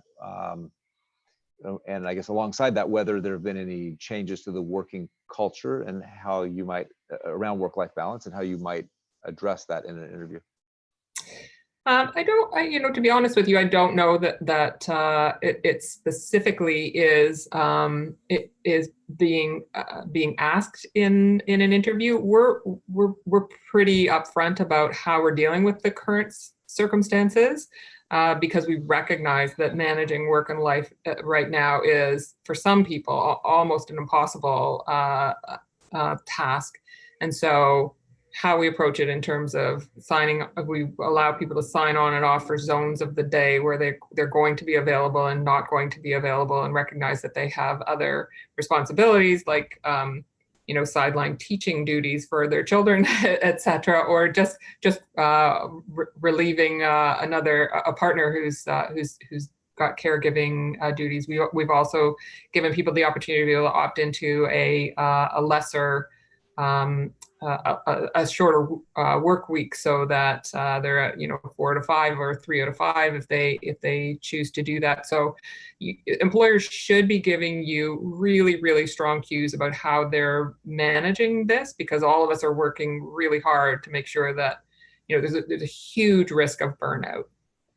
And I guess alongside that, whether there have been any changes to the working culture and how you might, around work-life balance, and how you might address that in an interview. To be honest with you, I don't know that it specifically is being asked in an interview. We're pretty upfront about how we're dealing with the current circumstances, because we recognize that managing work and life right now is, for some people, almost an impossible task. And so how we approach it in terms of we allow people to sign on and off for zones of the day where they're going to be available and not going to be available, and recognize that they have other responsibilities like sideline teaching duties for their children, et cetera, or just relieving a partner who's got caregiving duties. We've also given people the opportunity to be able to opt into a lesser a shorter work week, so that they're at 4 to 5 or 3 out of 5 if they choose to do that. So employers should be giving you really, really strong cues about how they're managing this, because all of us are working really hard to make sure that there's a huge risk of burnout.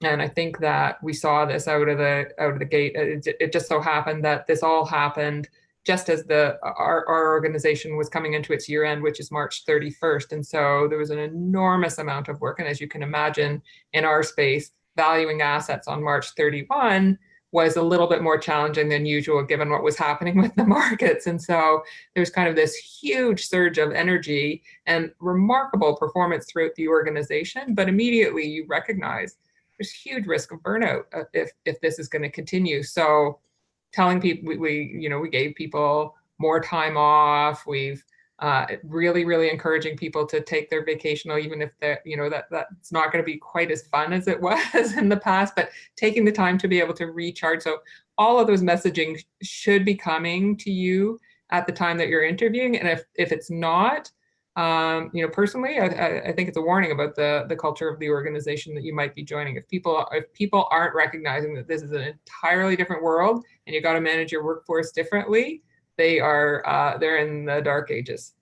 And I think that we saw this out of the gate. It just so happened that this all happened just as our organization was coming into its year end, which is March 31st. And so there was an enormous amount of work. And as you can imagine, in our space, valuing assets on March 31 was a little bit more challenging than usual, given what was happening with the markets. And so there's kind of this huge surge of energy and remarkable performance throughout the organization. But immediately you recognize there's huge risk of burnout if this is going to continue. So telling people, we gave people more time off. We've really, really encouraging people to take their vacation, even if that's not going to be quite as fun as it was in the past, but taking the time to be able to recharge. So all of those messaging should be coming to you at the time that you're interviewing. And if it's not, personally, I think it's a warning about the culture of the organization that you might be joining. If people aren't recognizing that this is an entirely different world and you got to manage your workforce differently, they're in the dark ages.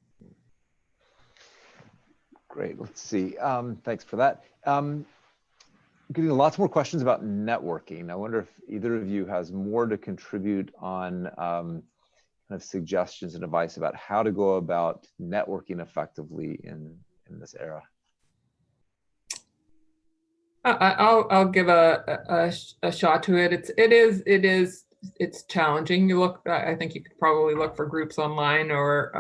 Great. Let's see. Thanks for that. Getting lots more questions about networking. I wonder if either of you has more to contribute on kind of suggestions and advice about how to go about networking effectively in this era. I'll give a shot to it. It's challenging. I think you could probably look for groups online or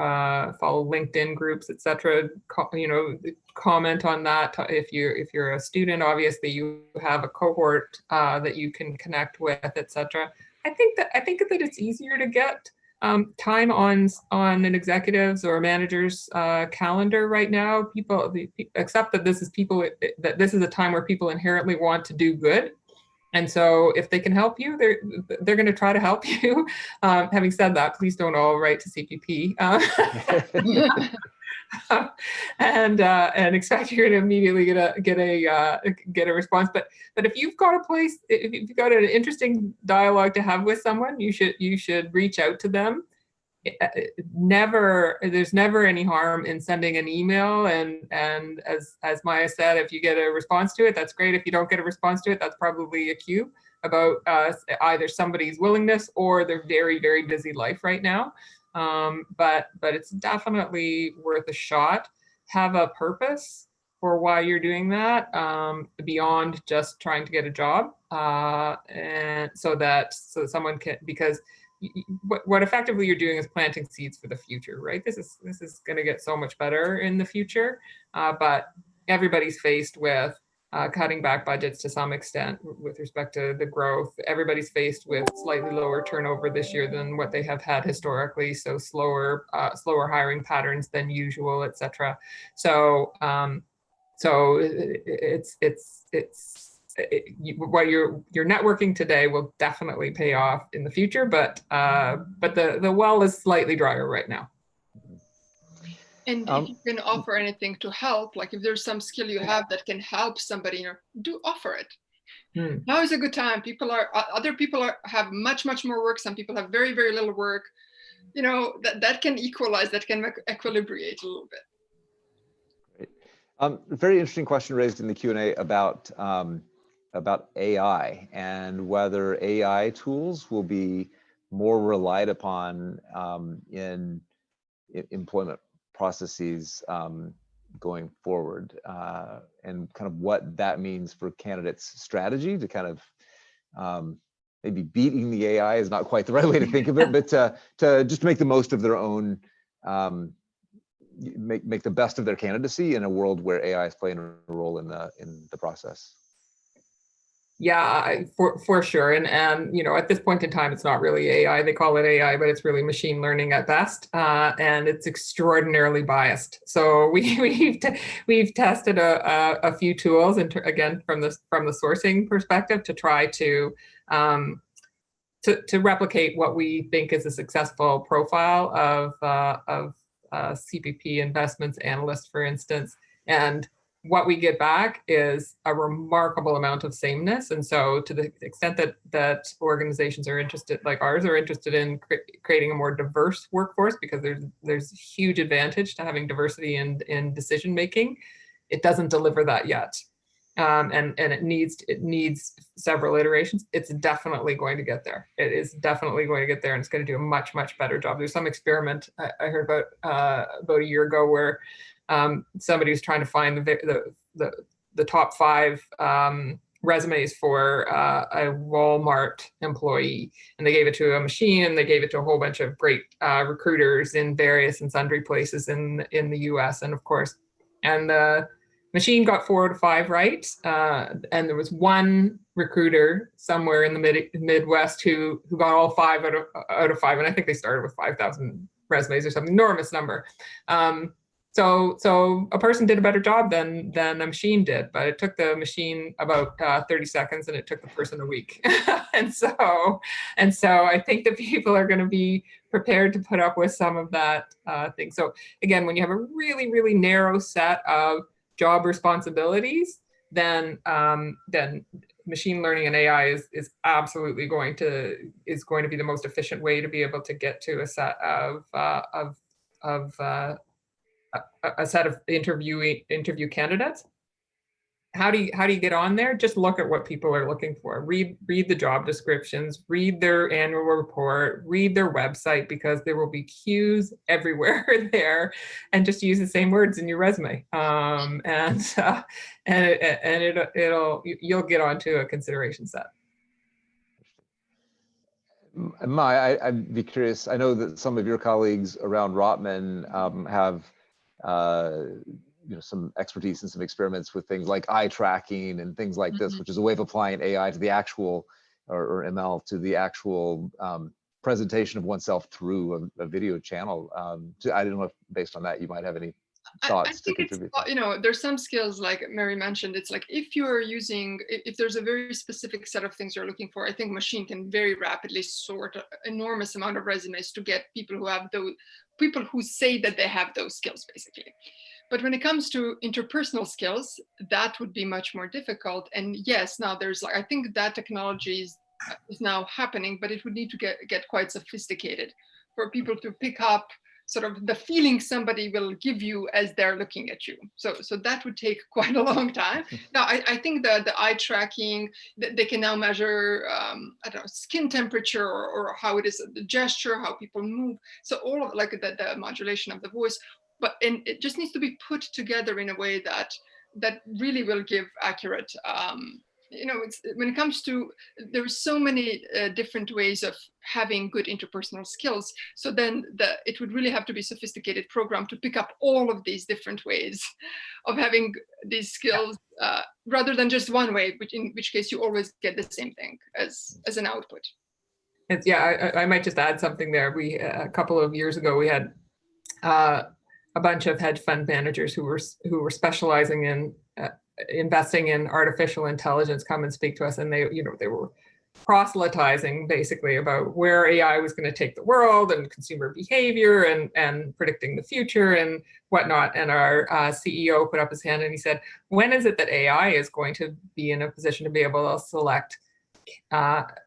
follow LinkedIn groups, etc. Comment on that. If you're a student, obviously you have a cohort that you can connect with, etc. I think that it's easier to get time on an executive's or manager's calendar right now. People accept that this is a time where people inherently want to do good. And so if they can help you, they're going to try to help you. Having said that, please don't all write to CPP. and expect you're going to immediately get a response. But if you've got a place, if you've got an interesting dialogue to have with someone, you should reach out to them. There's never any harm in sending an email, and as Maja said, if you get a response to it, that's great. If you don't get a response to it, that's probably a cue about either somebody's willingness or their very, very busy life right now. But it's definitely worth a shot. Have a purpose for why you're doing that, beyond just trying to get a job, and so that someone can, because what effectively you're doing is planting seeds for the future, right? This is going to get so much better in the future, but everybody's faced with cutting back budgets to some extent with respect to the growth. Everybody's faced with slightly lower turnover this year than what they have had historically, so slower hiring patterns than usual, etc. So what you're networking today will definitely pay off in the future, but the well is slightly drier right now. And if you can offer anything to help, like if there's some skill you have that can help somebody, do offer it. Now is a good time. Other people have much more work. Some people have very, very little work. That can equalize, that can equilibrate a little bit. Great. Very interesting question raised in the Q&A about AI and whether AI tools will be more relied upon in employment processes going forward, and kind of what that means for candidates' strategy to kind of maybe beating the AI is not quite the right way to think of it, but to just make the most of their own, make the best of their candidacy in a world where AI is playing a role in the process. Yeah, for sure. And at this point in time, it's not really AI. They call it AI, but it's really machine learning at best, and it's extraordinarily biased. So we've tested a few tools, and again from the sourcing perspective, to try to replicate what we think is a successful profile of CPP Investments analyst, for instance, and what we get back is a remarkable amount of sameness. And so to the extent that organizations are interested, like ours, are interested in creating a more diverse workforce, because there's a huge advantage to having diversity in decision making, it doesn't deliver that yet. And it needs several iterations. It's definitely going to get there. It is definitely going to get there, and it's going to do a much better job. There's some experiment I heard about a year ago where somebody was trying to find the top 5 resumes for a Walmart employee, and they gave it to a machine, and they gave it to a whole bunch of great recruiters in various and sundry places in the US, and of course, and the machine got 4 out of 5 right, and there was one recruiter somewhere in the Midwest who got all 5 out of 5, and I think they started with 5,000 resumes or something, enormous number. So a person did a better job than a machine did, but it took the machine about 30 seconds, and it took the person a week. and so I think that people are going to be prepared to put up with some of that thing. So again, when you have a really, really narrow set of job responsibilities, then machine learning and AI is absolutely going to be the most efficient way to be able to get to a set of interview candidates. How do you get on there? Just look at what people are looking for. Read the job descriptions, read their annual report, read their website, because there will be cues everywhere there, and just use the same words in your resume. You'll get onto a consideration set. Maja, I'd be curious. I know that some of your colleagues around Rotman have some expertise and some experiments with things like eye tracking and things like this, which is a way of applying AI to the actual, or ML to the actual presentation of oneself through a video channel. I don't know if based on that you might have any thoughts to contribute. There's some skills, like Mary mentioned. It's like if there's a very specific set of things you're looking for, I think machine can very rapidly sort an enormous amount of resumes to get people who have people who say that they have those skills, basically. But when it comes to interpersonal skills, that would be much more difficult. And yes, now there's I think that technology is now happening, but it would need to get quite sophisticated for people to pick up sort of the feeling somebody will give you as they're looking at you. So that would take quite a long time. Now, I think the eye tracking, they can now measure, I don't know, skin temperature or how it is, the gesture, how people move. So all of like the modulation of the voice, and it just needs to be put together in a way that really will give accurate, when it comes to, there's so many different ways of having good interpersonal skills. So then it would really have to be a sophisticated program to pick up all of these different ways of having these skills, rather than just one way, in which case you always get the same thing as an output. I might just add something there. A couple of years ago, we had a bunch of hedge fund managers who were specializing in investing in artificial intelligence come and speak to us, and they were proselytizing basically about where AI was going to take the world and consumer behavior and predicting the future and whatnot. And our CEO put up his hand and he said, when is it that AI is going to be in a position to be able to select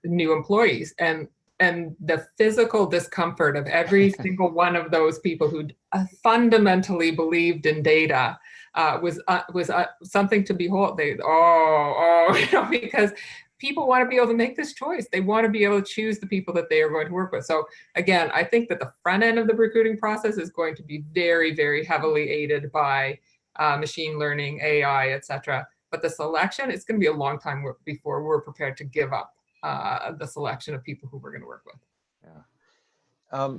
new employees? And the physical discomfort of every single one of those people who fundamentally believed in data was something to behold. Because people want to be able to make this choice. They want to be able to choose the people that they are going to work with. So again, I think that the front end of the recruiting process is going to be very, very heavily aided by machine learning, AI, et cetera. But the selection, it's going to be a long time before we're prepared to give up the selection of people who we're going to work with. Yeah.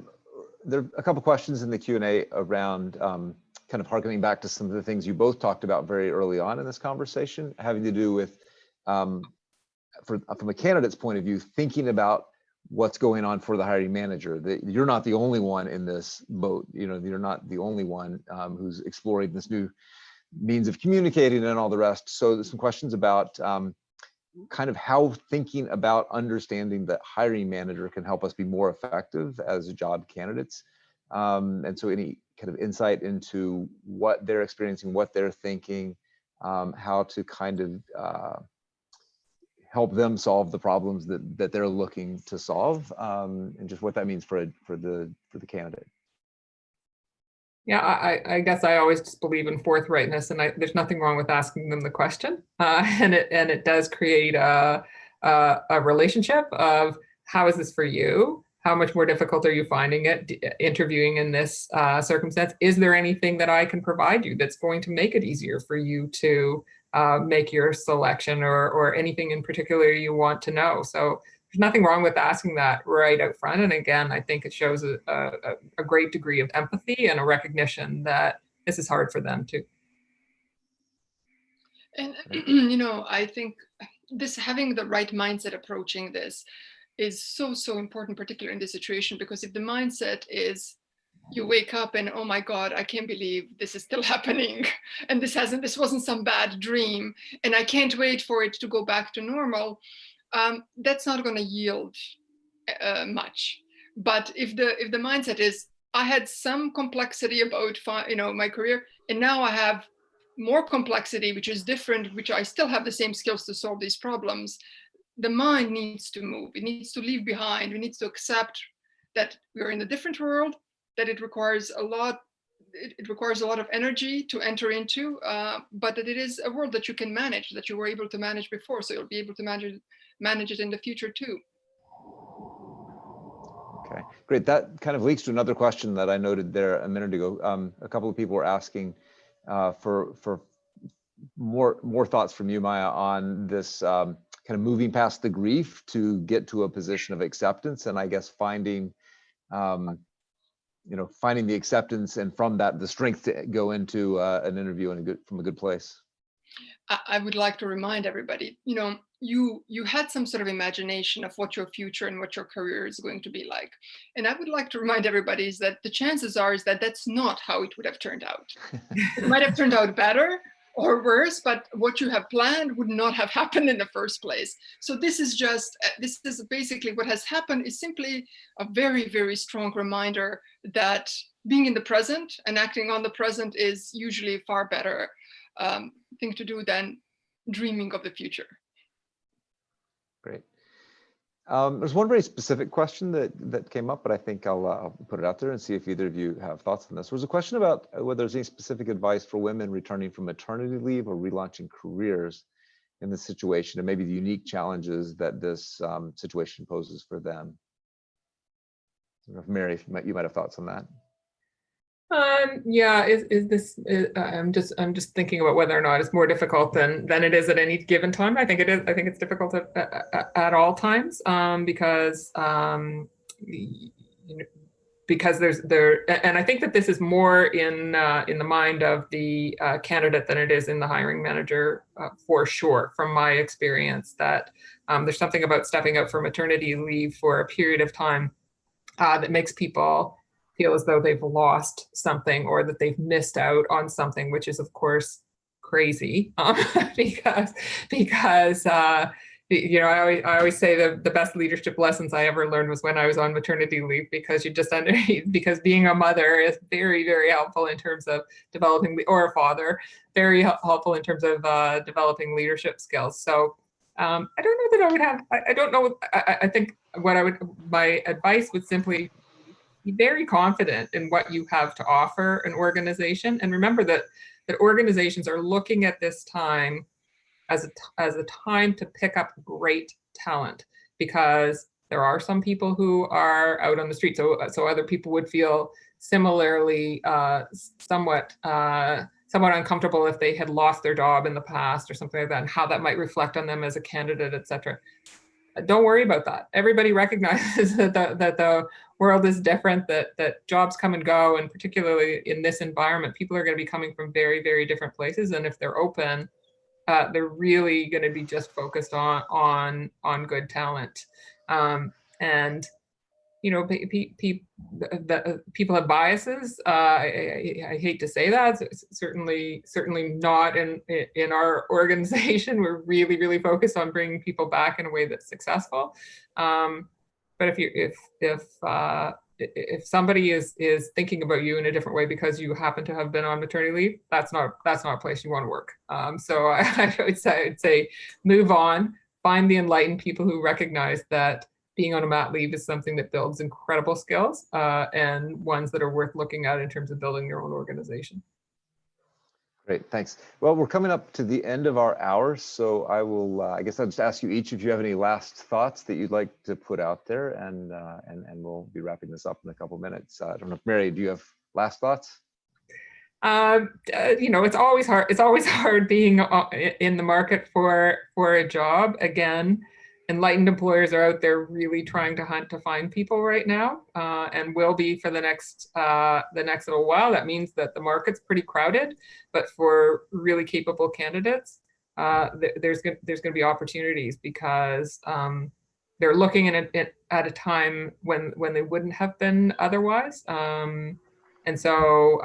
There are a couple questions in the Q&A around kind of harkening back to some of the things you both talked about very early on in this conversation, having to do with, from a candidate's point of view, thinking about what's going on for the hiring manager. You're not the only one in this boat. You're not the only one who's exploring this new means of communicating and all the rest. So there's some questions about kind of how thinking about understanding the hiring manager can help us be more effective as job candidates. And so any kind of insight into what they're experiencing, what they're thinking, how to kind of help them solve the problems that they're looking to solve, and just what that means for the candidate. Yeah, I guess I always just believe in forthrightness, and there's nothing wrong with asking them the question, and it does create a relationship of how is this for you? How much more difficult are you finding it interviewing in this circumstance? Is there anything that I can provide you that's going to make it easier for you to make your selection, or anything in particular you want to know? So there's nothing wrong with asking that right out front. And again, I think it shows a great degree of empathy and a recognition that this is hard for them too. And, I think having the right mindset approaching this is so important, particularly in this situation, because if the mindset is you wake up and, oh my God, I can't believe this is still happening. And this wasn't some bad dream. And I can't wait for it to go back to normal. That's not going to yield much. But if the mindset is, I had some complexity about my career, and now I have more complexity, which is different, which I still have the same skills to solve these problems. The mind needs to move. It needs to leave behind. We need to accept that we're in a different world, that it requires a lot. It requires a lot of energy to enter into, but that it is a world that you can manage, that you were able to manage before, so you'll be able to manage it in the future too. Okay, great. That kind of leads to another question that I noted there a minute ago. A couple of people were asking for more thoughts from you, Maja, on this kind of moving past the grief to get to a position of acceptance, and I guess finding the acceptance, and from that the strength to go into an interview from a good place. I would like to remind everybody, you had some sort of imagination of what your future and what your career is going to be like. And I would like to remind everybody is that the chances are is that that's not how it would have turned out. It might have turned out better or worse, but what you have planned would not have happened in the first place. So this is basically what has happened is simply a very, very strong reminder that being in the present and acting on the present is usually a far better thing to do than dreaming of the future. Great. There's one very specific question that came up, but I think I'll put it out there and see if either of you have thoughts on this. There was a question about whether there's any specific advice for women returning from maternity leave or relaunching careers in this situation, and maybe the unique challenges that this situation poses for them. I don't know if Mary, you might have thoughts on that. Yeah, I'm just thinking about whether or not it's more difficult than it is at any given time. I think it is. I think it's difficult at all times, because because and I think that this is more in the mind of the candidate than it is in the hiring manager, for sure, from my experience, that there's something about stepping out for maternity leave for a period of time that makes people feel as though they've lost something or that they've missed out on something, which is of course crazy, because you know, I always say the best leadership lessons I ever learned was when I was on maternity leave, because because being a mother is very, very helpful in terms of developing, or a father, very helpful in terms of developing leadership skills. So I don't know that I would have, I don't know, I think my advice would simply be very confident in what you have to offer an organization, and remember that organizations are looking at this time as a time to pick up great talent, because there are some people who are out on the street. So other people would feel similarly somewhat uncomfortable if they had lost their job in the past or something like that, and how that might reflect on them as a candidate, etc. Don't worry about that. Everybody recognizes that the world is different, that jobs come and go, and particularly in this environment, people are going to be coming from very, very different places. And if they're open, they're really going to be just focused on good talent. And you know, people have biases. I hate to say that. Certainly not in our organization. We're really, really focused on bringing people back in a way that's successful. But if somebody is thinking about you in a different way because you happen to have been on maternity leave, that's not a place you want to work. So I would say move on. Find the enlightened people who recognize that being on a mat leave is something that builds incredible skills, and ones that are worth looking at in terms of building your own organization. Great, thanks. Well, we're coming up to the end of our hour, so I will, I guess I'll just ask you each if you have any last thoughts that you'd like to put out there, and we'll be wrapping this up in a couple minutes. I don't know if Mary, do you have last thoughts? You know, it's always hard. It's always hard being in the market for a job. Again, enlightened employers are out there really trying to hunt to find people right now, and will be for the next little while. That means that the market's pretty crowded, but for really capable candidates, there's going to be opportunities, because they're looking at a time when they wouldn't have been otherwise. And so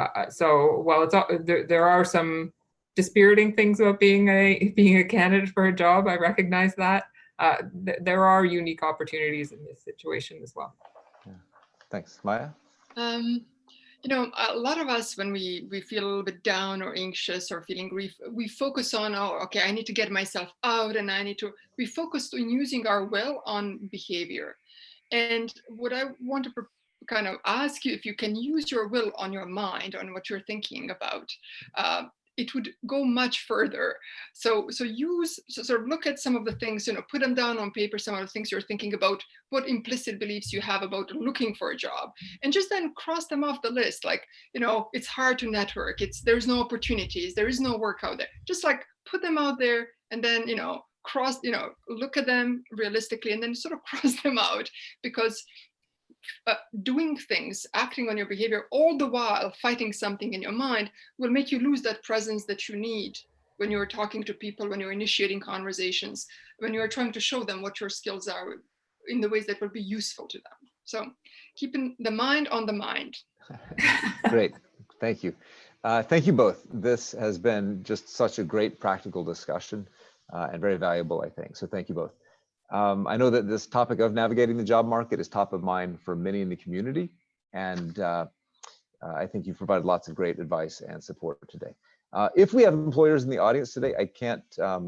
while there are some dispiriting things about being a candidate for a job, I recognize that. There are unique opportunities in this situation as well. Yeah. Thanks. Maja? You know, a lot of us, when we feel a little bit down or anxious or feeling grief, we focus on, oh, okay, I need to get myself out, and we focus on using our will on behavior. And what I want to kind of ask you, if you can use your will on your mind, on what you're thinking about, it would go much further. So sort of look at some of the things, you know, put them down on paper, some of the things you're thinking about, what implicit beliefs you have about looking for a job, and just then cross them off the list. Like, you know, it's hard to network, there's no opportunities, there is no work out there. Just like put them out there, and then, you know, look at them realistically, and then sort of cross them out, because doing things, acting on your behavior, all the while fighting something in your mind, will make you lose that presence that you need when you're talking to people, when you're initiating conversations, when you're trying to show them what your skills are in the ways that will be useful to them. So keeping the mind on the mind. Great, thank you. Thank you both. This has been just such a great practical discussion, and very valuable, I think. So thank you both. I know that this topic of navigating the job market is top of mind for many in the community, and I think you've provided lots of great advice and support today. If we have employers in the audience today, I can't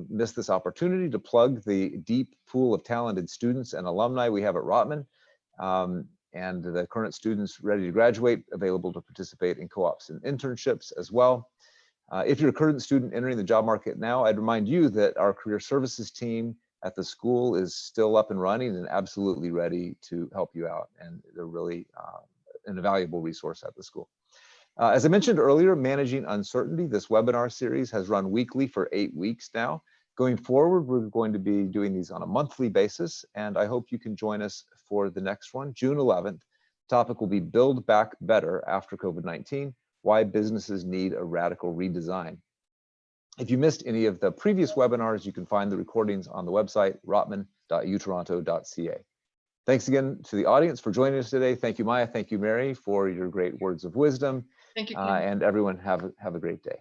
miss this opportunity to plug the deep pool of talented students and alumni we have at Rotman, and the current students ready to graduate, available to participate in co-ops and internships as well. If you're a current student entering the job market now, I'd remind you that our career services team at the school is still up and running and absolutely ready to help you out. And they're really an invaluable resource at the school. As I mentioned earlier, Managing Uncertainty, this webinar series has run weekly for 8 weeks now. Going forward, we're going to be doing these on a monthly basis, and I hope you can join us for the next one, June 11th. The topic will be Build Back Better After COVID-19, Why Businesses Need a Radical Redesign. If you missed any of the previous webinars, you can find the recordings on the website, rotman.utoronto.ca. Thanks again to the audience for joining us today. Thank you, Maja. Thank you, Mary, for your great words of wisdom. Thank you, Ken. And everyone have a great day.